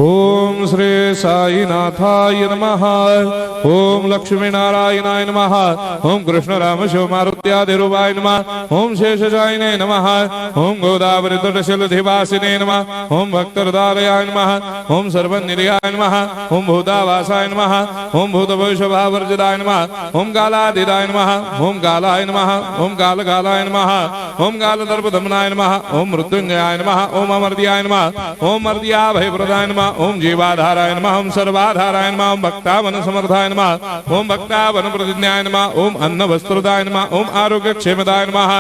ओम श्री साईनाथाय नमः। ओम लक्ष्मी नारायणाय नमः। ओम कृष्ण राम शिव मारुत्यादिरूपाय नमः। ओम शेषशायिने नमः। ओम गोदावरी तटशिलधिवासिने नमः। ओम भक्तहृदयाय नमः। ओम सर्वनिलयाय नमः। ओम भूतावासाय नमः। ओम भूतभविष्यभावर्जिताय नमः। ओम कालाधीराय नमः। ओम कालाय नमः। ओम कालकालाय नमः। ओम कालदर्पदमनाय नमः। ओम मृत्युंजयाय नमः। ओम अमर्त्याय नमः। ओम मर्त्याभयप्रदाय नमः। ओम जीवाधाराय नमः। ओम सर्वाधाराय नमः। ओम भक्तावन समर्थाय नमः। ओम भक्तावन प्रतिज्ञाय नमः। ओम अन्न वस्त्रदाय नमः। ओम आरोग्य क्षेमदाय नमः।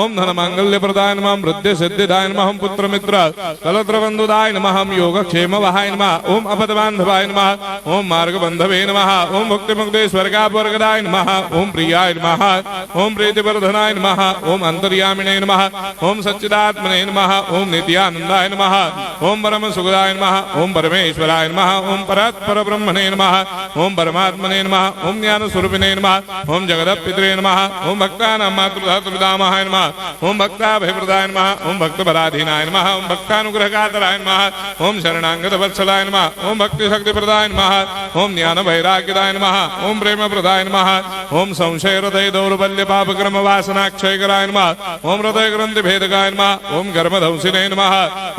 ओम धन मांगल्य प्रदाय नमः। ओम वृद्धि सिद्धिदाय नमः। ओम पुत्र मित्र कलत्र बंधुदाय नमः। ओम योग क्षेम वहाय नमः। ओम अपदबांधवाय नमः। ओम मार्ग बंधवे नमः। ओम भक्ति मुक्ति स्वर्गापवर्गदाय नमः। ओम प्रियाय नमः। ओम प्रीतिवर्धनाय नमः। ओम अंतर्यामिने नमः। ओम सच्चिदात्मने नमः। ओम नित्यानंदाय नमः। ओम परम सुखदाय नमः। ओम परमेश्वराय नमः। ओम परात्पर ब्रह्मणे नमः। ओम परमात्मने नमः। ओम ज्ञान स्वरूपिणे नमः। ओम जगदपितरे नमः। ओम भक्तानां मातृधातृपितामहाय नमः। ओम भक्ताभयप्रदाय नमः। ओम भक्तपराधीनाय नमः। ओम भक्तानुग्रहकातराय नमः। ओम शरणागत वत्सलाय नमः। ओम भक्ति शक्ति प्रदाय नमः। ओम ज्ञान वैराग्यदाय नमः। ओम प्रेम प्रदाय नमः। ओम संशय हृदय दौर्बल्य पाप कर्म वासना क्षयकराय नमः। ओम हृदय ग्रंथि भेदकाय नमः। ओम कर्मधंसिने नमः।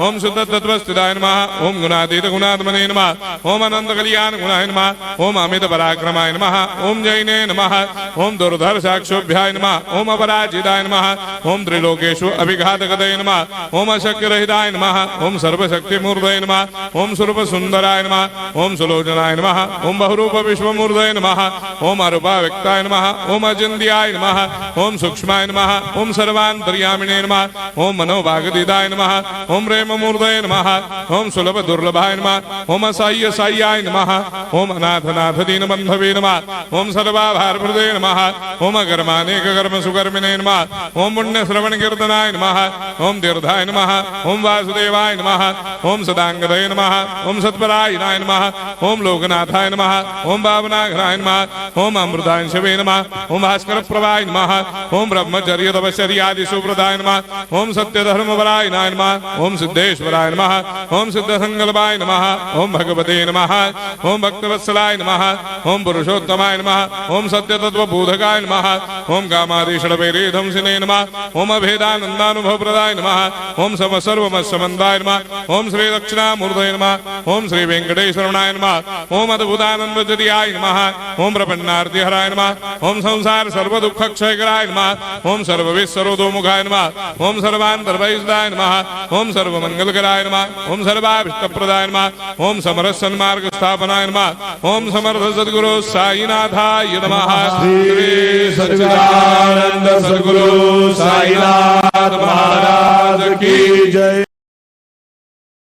ओम शुद्ध तत्वस्थिताय नमः। ओम गुणातीत गुणात्मने नमः। ओम अनंत कल्याण गुणाय नमः। ओम अमित पराक्रमाय नमः। ओम जैने नमः। ओम दुर्धर साक्षोभ्याय नमः। ओम अपराजिताय नमः। ओम त्रिलोकेषु अभिघातकतये नमः। ओम अशक्य रहिताय नमः। ओम सर्वशक्ति मूर्तये नमः। ओम स्वरूप सुंदराय नमः। ओम सुलोचनाय नमः। ओम बहुरूप विश्वमूर्तये नमः। ओम अरूपाव्यक्ताय नमः। ओम अचिन्त्याय नमः। ओम सूक्ष्माय नमः। ओम सर्वान्तर्यामिने नमः। ओम मनोभागदिदाय नमः। ओम प्रेम मूर्तये नमः। ओम सुलभ दुर्लभाय नमः। ओम असह्य साह्याय नमः। ओम अनाथनाथ दीनबंधवे नमः। ओम सर्वाभारप्रदे नमः। ओम अकर्मानेक कर्म सुकर्मिणे नमः। ओम पुण्य श्रवण कीर्तनाय नमः। ओम तीर्थाय नमः। ओम वासुदेवाय नमः। ओम सदांगदये नमः। ओम सत्परायणाय नमः। ओम लोकनाथाय नमः। ओम भावनाघ्राय नमः। ओम अमृतांशवे नमः। ओम भास्कर प्रभाय नमः। ओम ब्रह्मचर्य तपश्चर्यादि सुप्रदाय नमः। ओम सत्य धर्मपराय नमः। ओम सिद्धेश्वराय नमः। ओम सिद्ध संकल्पाय नमः। ओम भगवते नमः। ओम भक्तवत्सलाय नमः। ओम पुरुषोत्तमाय नमः। ओम सत्य तत्व बोधकाय नमः। ओम कामादिषडवैरेधंसिने नमः। ओम अभेदानंदानुभव प्रदाय नमः। ओम सर्वमस्समन्दाय नमः। ओम श्री दक्षिणामूर्तये नमः। ओम श्री वेंकटेश्वराय नमः। ओम अद्भुतानंदजटियाय नमः। ओम प्रपन्नार्तिहराय नमः। ओम संसार सर्व दुख क्षयकराय नमः। ओम सर्वविश्वरोधोमुखाय नमः। ओम सर्वान्तर्वैसदाय नमः। ओम सर्वमंगलकराय नमः। ओम सर्वाभिष्टप्रदाय नमः। ओम समरस सन्मार्ग स्थापनाय नमः। ओम समर्थ सद्गुरु साईनाथाय नमः। श्री सच्चिदानंद सद्गुरु साईनाथ महाराज की जय।